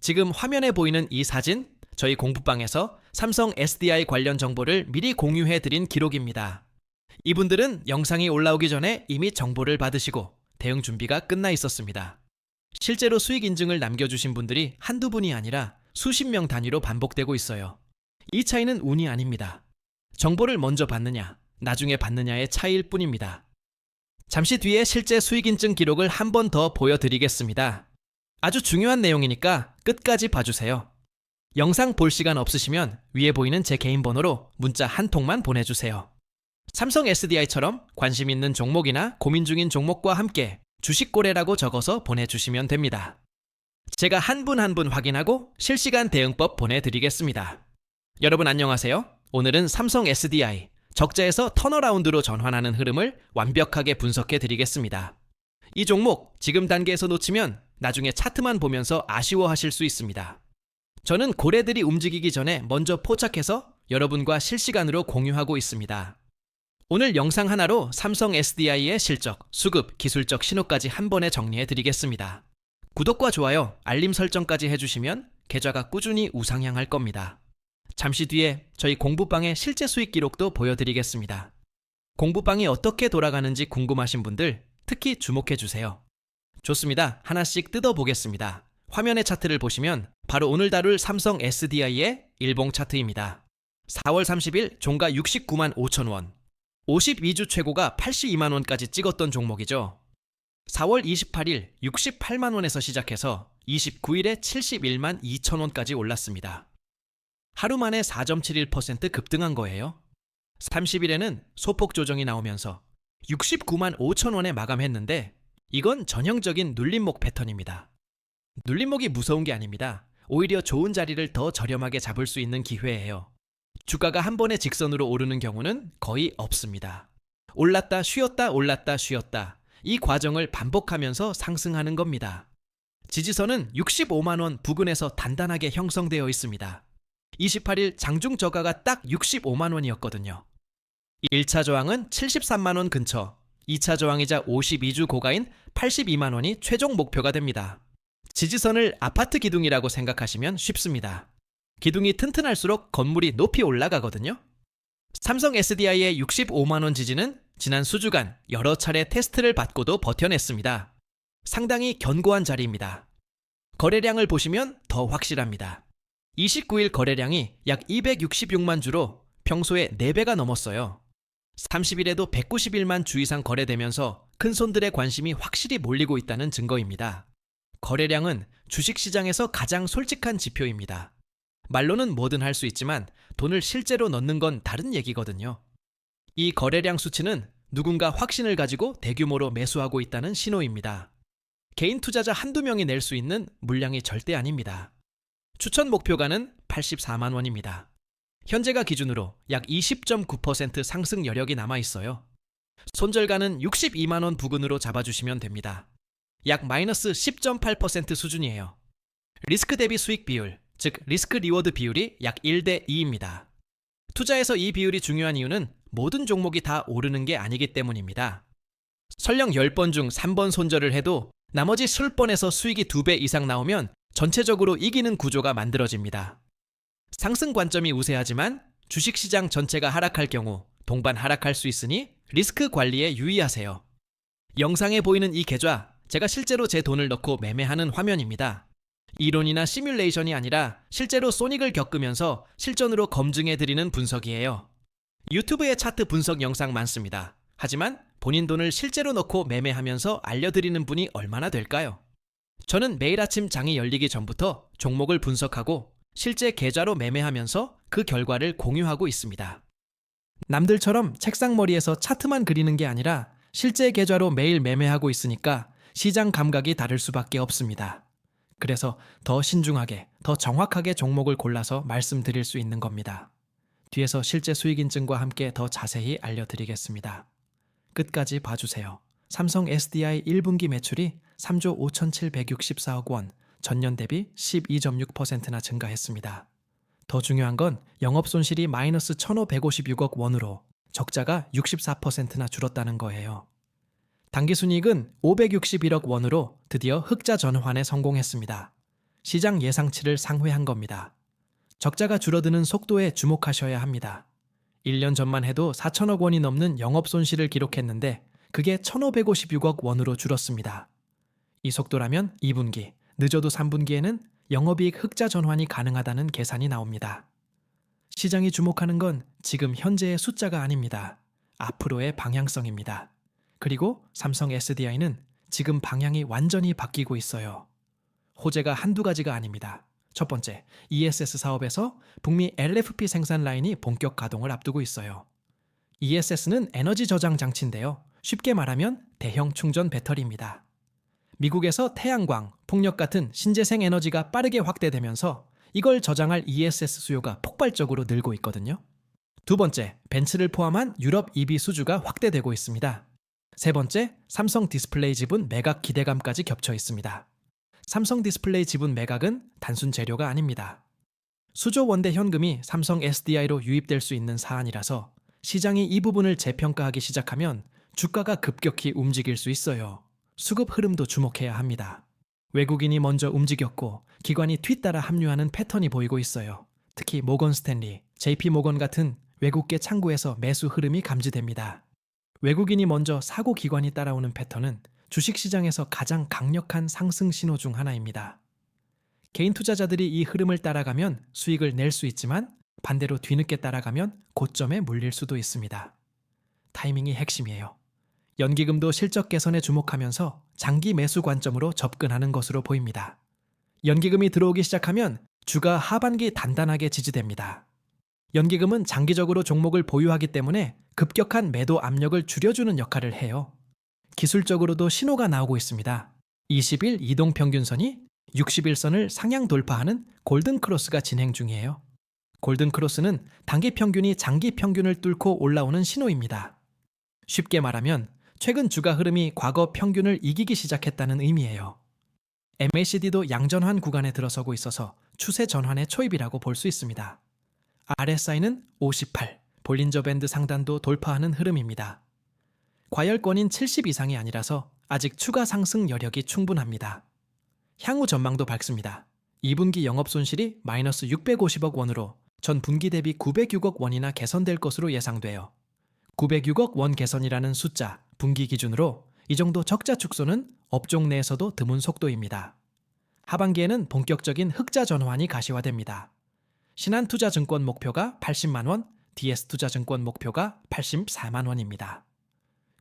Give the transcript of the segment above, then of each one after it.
지금 화면에 보이는 이 사진, 저희 공부방에서 삼성 SDI 관련 정보를 미리 공유해 드린 기록입니다. 이분들은 영상이 올라오기 전에 이미 정보를 받으시고 대응 준비가 끝나 있었습니다. 실제로 수익 인증을 남겨주신 분들이 한두 분이 아니라 수십 명 단위로 반복되고 있어요. 이 차이는 운이 아닙니다. 정보를 먼저 받느냐, 나중에 받느냐의 차이일 뿐입니다. 잠시 뒤에 실제 수익 인증 기록을 한 번 더 보여드리겠습니다. 아주 중요한 내용이니까 끝까지 봐주세요. 영상 볼 시간 없으시면 위에 보이는 제 개인 번호로 문자 한 통만 보내주세요. 삼성 SDI처럼 관심 있는 종목이나 고민 중인 종목과 함께 주식거래라고 적어서 보내주시면 됩니다. 제가 한 분 한 분 확인하고 실시간 대응법 보내드리겠습니다. 여러분 안녕하세요. 오늘은 삼성 SDI 적자에서 턴어라운드로 전환하는 흐름을 완벽하게 분석해 드리겠습니다. 이 종목 지금 단계에서 놓치면 나중에 차트만 보면서 아쉬워하실 수 있습니다. 저는 고래들이 움직이기 전에 먼저 포착해서 여러분과 실시간으로 공유하고 있습니다. 오늘 영상 하나로 삼성 SDI의 실적, 수급, 기술적 신호까지 한 번에 정리해 드리겠습니다. 구독과 좋아요, 알림 설정까지 해주시면 계좌가 꾸준히 우상향할 겁니다. 잠시 뒤에 저희 공부방의 실제 수익 기록도 보여드리겠습니다. 공부방이 어떻게 돌아가는지 궁금하신 분들 특히 주목해 주세요. 좋습니다. 하나씩 뜯어보겠습니다. 화면의 차트를 보시면 바로 오늘 다룰 삼성 SDI의 일봉 차트입니다. 4월 30일 종가 69만 5천 원, 52주 최고가 82만 원까지 찍었던 종목이죠. 4월 28일 68만 원에서 시작해서 29일에 71만 2천 원까지 올랐습니다. 하루 만에 4.71% 급등한 거예요. 30일에는 소폭 조정이 나오면서 69만 5천 원에 마감했는데 이건 전형적인 눌림목 패턴입니다. 눌림목이 무서운 게 아닙니다. 오히려 좋은 자리를 더 저렴하게 잡을 수 있는 기회예요. 주가가 한 번에 직선으로 오르는 경우는 거의 없습니다. 올랐다 쉬었다 올랐다 쉬었다 이 과정을 반복하면서 상승하는 겁니다. 지지선은 65만 원 부근에서 단단하게 형성되어 있습니다. 28일 장중 저가가 딱 65만 원이었거든요. 1차 저항은 73만 원 근처, 2차 저항이자 52주 고가인 82만 원이 최종 목표가 됩니다. 지지선을 아파트 기둥이라고 생각하시면 쉽습니다. 기둥이 튼튼할수록 건물이 높이 올라가거든요. 삼성 SDI의 65만 원 지지는 지난 수주간 여러 차례 테스트를 받고도 버텨냈습니다. 상당히 견고한 자리입니다. 거래량을 보시면 더 확실합니다. 29일 거래량이 약 266만 주로 평소에 4배가 넘었어요. 30일에도 191만 주 이상 거래되면서 큰손들의 관심이 확실히 몰리고 있다는 증거입니다. 거래량은 주식시장에서 가장 솔직한 지표입니다. 말로는 뭐든 할 수 있지만 돈을 실제로 넣는 건 다른 얘기거든요. 이 거래량 수치는 누군가 확신을 가지고 대규모로 매수하고 있다는 신호입니다. 개인 투자자 한두 명이 낼 수 있는 물량이 절대 아닙니다. 추천 목표가는 84만 원입니다. 현재가 기준으로 약 20.9% 상승 여력이 남아 있어요. 손절가는 62만 원 부근으로 잡아주시면 됩니다. 약 마이너스 10.8% 수준이에요. 리스크 대비 수익 비율, 즉 리스크 리워드 비율이 약 1대 2입니다. 투자에서 이 비율이 중요한 이유는 모든 종목이 다 오르는 게 아니기 때문입니다. 설령 10번 중 3번 손절을 해도 나머지 10번에서 수익이 2배 이상 나오면 전체적으로 이기는 구조가 만들어집니다. 상승 관점이 우세하지만 주식시장 전체가 하락할 경우 동반 하락할 수 있으니 리스크 관리에 유의하세요. 영상에 보이는 이 계좌, 제가 실제로 제 돈을 넣고 매매하는 화면입니다. 이론이나 시뮬레이션이 아니라 실제로 손익을 겪으면서 실전으로 검증해드리는 분석이에요. 유튜브에 차트 분석 영상 많습니다. 하지만 본인 돈을 실제로 넣고 매매하면서 알려드리는 분이 얼마나 될까요? 저는 매일 아침 장이 열리기 전부터 종목을 분석하고 실제 계좌로 매매하면서 그 결과를 공유하고 있습니다. 남들처럼 책상머리에서 차트만 그리는 게 아니라 실제 계좌로 매일 매매하고 있으니까 시장 감각이 다를 수밖에 없습니다. 그래서 더 신중하게, 더 정확하게 종목을 골라서 말씀드릴 수 있는 겁니다. 뒤에서 실제 수익 인증과 함께 더 자세히 알려드리겠습니다. 끝까지 봐주세요. 삼성 SDI 1분기 매출이 3조 5,764억 원, 전년 대비 12.6%나 증가했습니다. 더 중요한 건 영업손실이 마이너스 1,556억 원으로 적자가 64%나 줄었다는 거예요. 당기순이익은 561억 원으로 드디어 흑자 전환에 성공했습니다. 시장 예상치를 상회한 겁니다. 적자가 줄어드는 속도에 주목하셔야 합니다. 1년 전만 해도 4천억 원이 넘는 영업 손실을 기록했는데 그게 1,556억 원으로 줄었습니다. 이 속도라면 2분기, 늦어도 3분기에는 영업이익 흑자 전환이 가능하다는 계산이 나옵니다. 시장이 주목하는 건 지금 현재의 숫자가 아닙니다. 앞으로의 방향성입니다. 그리고 삼성 SDI는 지금 방향이 완전히 바뀌고 있어요. 호재가 한두 가지가 아닙니다. 첫 번째, ESS 사업에서 북미 LFP 생산 라인이 본격 가동을 앞두고 있어요. ESS는 에너지 저장 장치인데요. 쉽게 말하면 대형 충전 배터리입니다. 미국에서 태양광, 풍력 같은 신재생 에너지가 빠르게 확대되면서 이걸 저장할 ESS 수요가 폭발적으로 늘고 있거든요. 두 번째, 벤츠를 포함한 유럽 EV 수주가 확대되고 있습니다. 세 번째, 삼성 디스플레이 지분 매각 기대감까지 겹쳐 있습니다. 삼성 디스플레이 지분 매각은 단순 재료가 아닙니다. 수조 원대 현금이 삼성 SDI로 유입될 수 있는 사안이라서 시장이 이 부분을 재평가하기 시작하면 주가가 급격히 움직일 수 있어요. 수급 흐름도 주목해야 합니다. 외국인이 먼저 움직였고 기관이 뒤따라 합류하는 패턴이 보이고 있어요. 특히 모건 스탠리, JP 모건 같은 외국계 창구에서 매수 흐름이 감지됩니다. 외국인이 먼저 사고 기관이 따라오는 패턴은 주식시장에서 가장 강력한 상승 신호 중 하나입니다. 개인 투자자들이 이 흐름을 따라가면 수익을 낼 수 있지만 반대로 뒤늦게 따라가면 고점에 물릴 수도 있습니다. 타이밍이 핵심이에요. 연기금도 실적 개선에 주목하면서 장기 매수 관점으로 접근하는 것으로 보입니다. 연기금이 들어오기 시작하면 주가 하반기 단단하게 지지됩니다. 연기금은 장기적으로 종목을 보유하기 때문에 급격한 매도 압력을 줄여주는 역할을 해요. 기술적으로도 신호가 나오고 있습니다. 20일 이동평균선이 60일선을 상향 돌파하는 골든크로스가 진행 중이에요. 골든크로스는 단기 평균이 장기 평균을 뚫고 올라오는 신호입니다. 쉽게 말하면 최근 주가 흐름이 과거 평균을 이기기 시작했다는 의미예요. MACD도 양전환 구간에 들어서고 있어서 추세 전환의 초입이라고 볼 수 있습니다. RSI는 58, 볼린저 밴드 상단도 돌파하는 흐름입니다. 과열권인 70 이상이 아니라서 아직 추가 상승 여력이 충분합니다. 향후 전망도 밝습니다. 2분기 영업 손실이 마이너스 650억 원으로 전 분기 대비 906억 원이나 개선될 것으로 예상돼요. 906억 원 개선이라는 숫자, 분기 기준으로 이 정도 적자 축소는 업종 내에서도 드문 속도입니다. 하반기에는 본격적인 흑자 전환이 가시화됩니다. 신한투자증권 목표가 80만 원, DS투자증권 목표가 84만 원입니다.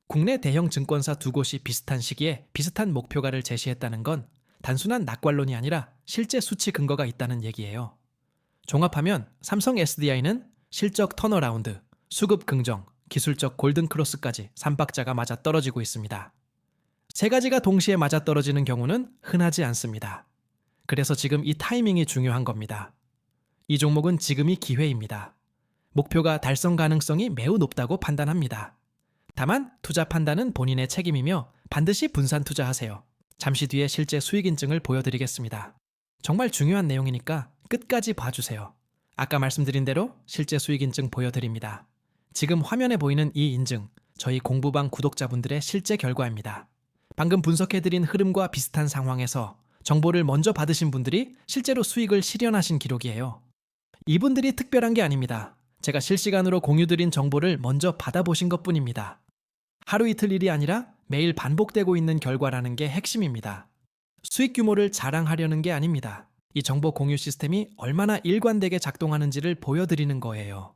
국내 대형 증권사 두 곳이 비슷한 시기에 비슷한 목표가를 제시했다는 건 단순한 낙관론이 아니라 실제 수치 근거가 있다는 얘기예요. 종합하면 삼성 SDI는 실적 턴어라운드, 수급 긍정, 기술적 골든크로스까지 3박자가 맞아떨어지고 있습니다. 세 가지가 동시에 맞아떨어지는 경우는 흔하지 않습니다. 그래서 지금 이 타이밍이 중요한 겁니다. 이 종목은 지금이 기회입니다. 목표가 달성 가능성이 매우 높다고 판단합니다. 다만 투자 판단은 본인의 책임이며 반드시 분산 투자하세요. 잠시 뒤에 실제 수익 인증을 보여드리겠습니다. 정말 중요한 내용이니까 끝까지 봐주세요. 아까 말씀드린 대로 실제 수익 인증 보여드립니다. 지금 화면에 보이는 이 인증, 저희 공부방 구독자분들의 실제 결과입니다. 방금 분석해드린 흐름과 비슷한 상황에서 정보를 먼저 받으신 분들이 실제로 수익을 실현하신 기록이에요. 이분들이 특별한 게 아닙니다. 제가 실시간으로 공유드린 정보를 먼저 받아보신 것뿐입니다. 하루 이틀 일이 아니라 매일 반복되고 있는 결과라는 게 핵심입니다. 수익 규모를 자랑하려는 게 아닙니다. 이 정보 공유 시스템이 얼마나 일관되게 작동하는지를 보여드리는 거예요.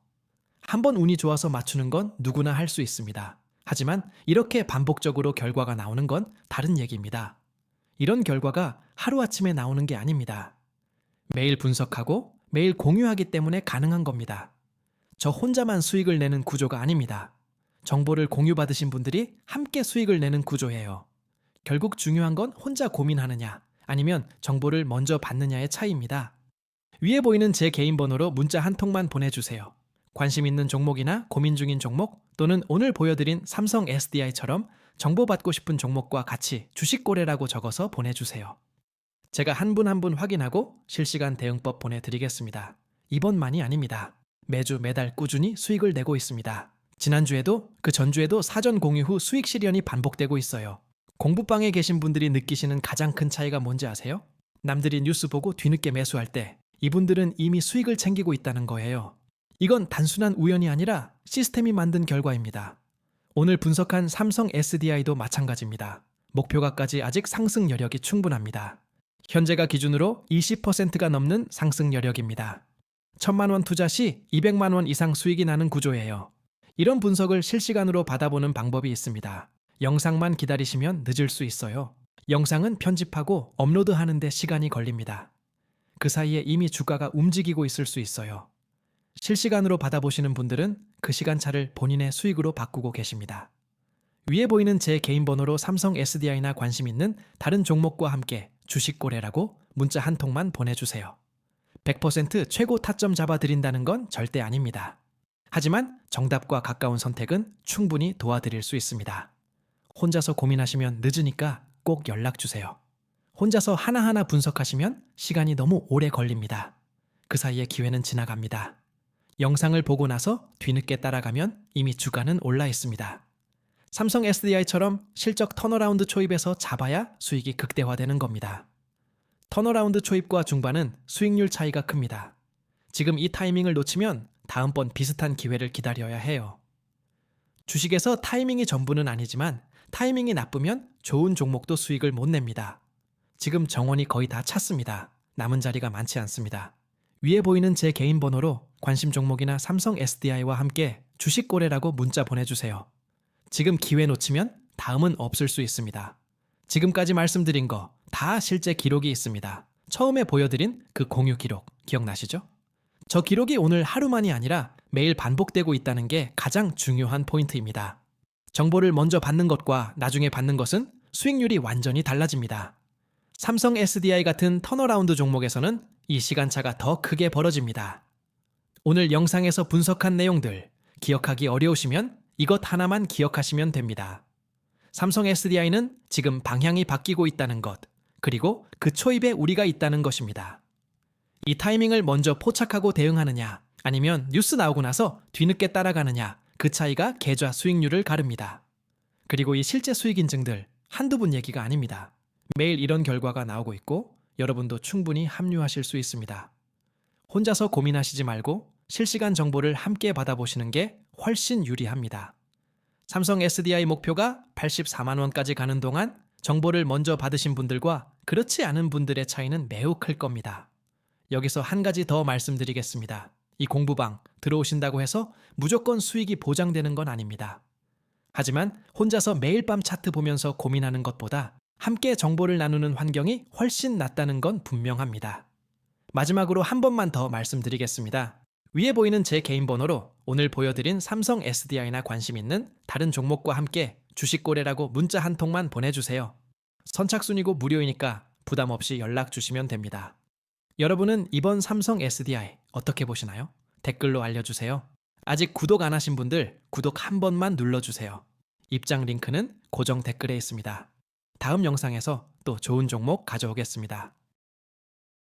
한번 운이 좋아서 맞추는 건 누구나 할 수 있습니다. 하지만 이렇게 반복적으로 결과가 나오는 건 다른 얘기입니다. 이런 결과가 하루아침에 나오는 게 아닙니다. 매일 분석하고 매일 공유하기 때문에 가능한 겁니다. 저 혼자만 수익을 내는 구조가 아닙니다. 정보를 공유받으신 분들이 함께 수익을 내는 구조예요. 결국 중요한 건 혼자 고민하느냐 아니면 정보를 먼저 받느냐의 차이입니다. 위에 보이는 제 개인 번호로 문자 한 통만 보내주세요. 관심 있는 종목이나 고민 중인 종목 또는 오늘 보여드린 삼성 SDI처럼 정보받고 싶은 종목과 같이 주식거래라고 적어서 보내주세요. 제가 한 분 한 분 확인하고 실시간 대응법 보내드리겠습니다. 이번만이 아닙니다. 매주 매달 꾸준히 수익을 내고 있습니다. 지난주에도 그 전주에도 사전 공유 후 수익 실현이 반복되고 있어요. 공부방에 계신 분들이 느끼시는 가장 큰 차이가 뭔지 아세요? 남들이 뉴스 보고 뒤늦게 매수할 때 이분들은 이미 수익을 챙기고 있다는 거예요. 이건 단순한 우연이 아니라 시스템이 만든 결과입니다. 오늘 분석한 삼성 SDI도 마찬가지입니다. 목표가까지 아직 상승 여력이 충분합니다. 현재가 기준으로 20%가 넘는 상승 여력입니다. 1,000만 원 투자 시 200만 원 이상 수익이 나는 구조예요. 이런 분석을 실시간으로 받아보는 방법이 있습니다. 영상만 기다리시면 늦을 수 있어요. 영상은 편집하고 업로드하는 데 시간이 걸립니다. 그 사이에 이미 주가가 움직이고 있을 수 있어요. 실시간으로 받아보시는 분들은 그 시간차를 본인의 수익으로 바꾸고 계십니다. 위에 보이는 제 개인 번호로 삼성 SDI나 관심 있는 다른 종목과 함께 주식 거래라고 문자 한 통만 보내주세요. 100% 최고 타점 잡아드린다는 건 절대 아닙니다. 하지만 정답과 가까운 선택은 충분히 도와드릴 수 있습니다. 혼자서 고민하시면 늦으니까 꼭 연락주세요. 혼자서 하나하나 분석하시면 시간이 너무 오래 걸립니다. 그 사이에 기회는 지나갑니다. 영상을 보고 나서 뒤늦게 따라가면 이미 주가는 올라 있습니다. 삼성 SDI처럼 실적 턴어라운드 초입에서 잡아야 수익이 극대화되는 겁니다. 턴어라운드 초입과 중반은 수익률 차이가 큽니다. 지금 이 타이밍을 놓치면 다음번 비슷한 기회를 기다려야 해요. 주식에서 타이밍이 전부는 아니지만 타이밍이 나쁘면 좋은 종목도 수익을 못 냅니다. 지금 정원이 거의 다 찼습니다. 남은 자리가 많지 않습니다. 위에 보이는 제 개인 번호로 관심 종목이나 삼성 SDI와 함께 주식 거래라고 문자 보내주세요. 지금 기회 놓치면 다음은 없을 수 있습니다. 지금까지 말씀드린 거 다 실제 기록이 있습니다. 처음에 보여드린 그 공유 기록 기억나시죠? 저 기록이 오늘 하루만이 아니라 매일 반복되고 있다는 게 가장 중요한 포인트입니다. 정보를 먼저 받는 것과 나중에 받는 것은 수익률이 완전히 달라집니다. 삼성 SDI 같은 턴어라운드 종목에서는 이 시간차가 더 크게 벌어집니다. 오늘 영상에서 분석한 내용들 기억하기 어려우시면 이것 하나만 기억하시면 됩니다. 삼성 SDI는 지금 방향이 바뀌고 있다는 것, 그리고 그 초입에 우리가 있다는 것입니다. 이 타이밍을 먼저 포착하고 대응하느냐, 아니면 뉴스 나오고 나서 뒤늦게 따라가느냐, 그 차이가 계좌 수익률을 가릅니다. 그리고 이 실제 수익 인증들 한두 분 얘기가 아닙니다. 매일 이런 결과가 나오고 있고 여러분도 충분히 합류하실 수 있습니다. 혼자서 고민하시지 말고 실시간 정보를 함께 받아보시는 게 훨씬 유리합니다. 삼성 SDI 목표가 84만 원까지 가는 동안 정보를 먼저 받으신 분들과 그렇지 않은 분들의 차이는 매우 클 겁니다. 여기서 한 가지 더 말씀드리겠습니다. 이 공부방 들어오신다고 해서 무조건 수익이 보장되는 건 아닙니다. 하지만 혼자서 매일 밤 차트 보면서 고민하는 것보다 함께 정보를 나누는 환경이 훨씬 낫다는 건 분명합니다. 마지막으로 한 번만 더 말씀드리겠습니다. 위에 보이는 제 개인 번호로 오늘 보여드린 삼성 SDI나 관심 있는 다른 종목과 함께 주식 거래라고 문자 한 통만 보내주세요. 선착순이고 무료이니까 부담 없이 연락 주시면 됩니다. 여러분은 이번 삼성 SDI 어떻게 보시나요? 댓글로 알려주세요. 아직 구독 안 하신 분들 구독 한 번만 눌러주세요. 입장 링크는 고정 댓글에 있습니다. 다음 영상에서 또 좋은 종목 가져오겠습니다.